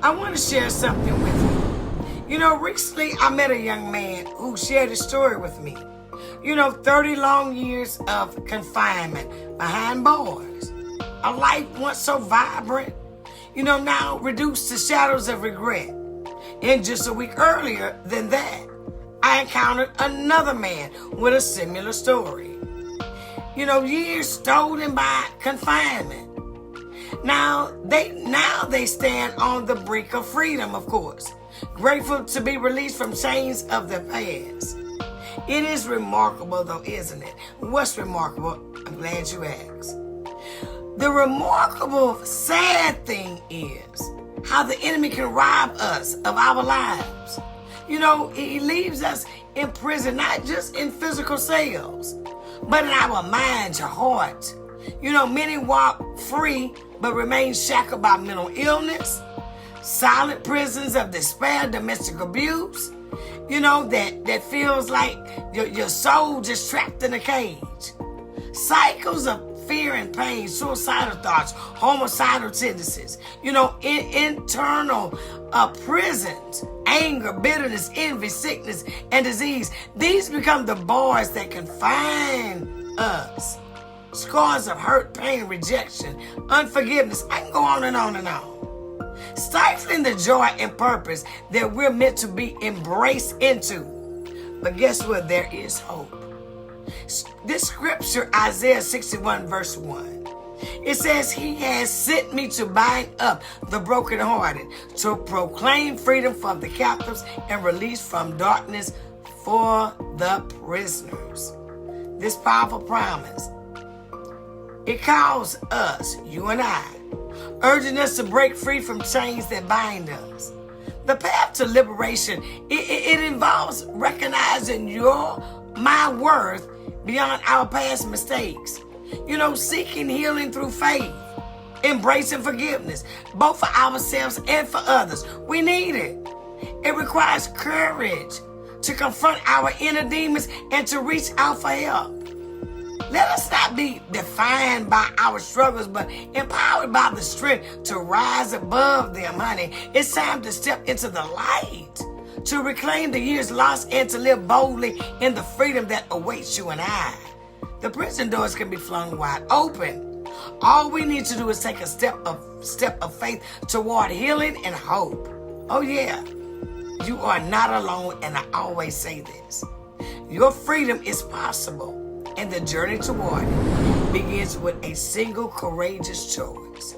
I want to share something with you. Recently I met a young man who shared a story with me. 30 long years of confinement behind bars. A life once so vibrant, now reduced to shadows of regret. And just a week earlier than that, I encountered another man with a similar story. Years stolen by confinement. Now they stand on the brink of freedom, of course, grateful to be released from chains of their past. It is remarkable, though, isn't it? What's remarkable? I'm glad you asked. The remarkable, sad thing is how the enemy can rob us of our lives. He leaves us in prison, not just in physical cells, but in our minds, your heart. Many walk free but remain shackled by mental illness, silent prisons of despair, domestic abuse, that feels like your soul just trapped in a cage. Cycles of fear and pain, suicidal thoughts, homicidal tendencies, internal prisons, anger, bitterness, envy, sickness, and disease. These become the bars that confine us. Scars of hurt, pain, rejection, unforgiveness. I can go on and on and on. Stifling the joy and purpose that we're meant to be embraced into. But guess what? There is hope. This scripture, Isaiah 61 verse 1, it says, He has sent me to bind up the brokenhearted, to proclaim freedom for the captives and release from darkness for the prisoners. This powerful promise, it calls us, you and I, urging us to break free from chains that bind us. The path to liberation, it involves recognizing my worth beyond our past mistakes. Seeking healing through faith, embracing forgiveness, both for ourselves and for others. We need it. It requires courage to confront our inner demons and to reach out for help. Let us not be defined by our struggles, but empowered by the strength to rise above them, honey. It's time to step into the light, to reclaim the years lost and to live boldly in the freedom that awaits you and I. The prison doors can be flung wide open. All we need to do is take a step of faith toward healing and hope. Oh yeah, you are not alone, and I always say this. Your freedom is possible, and the journey toward it begins with a single courageous choice.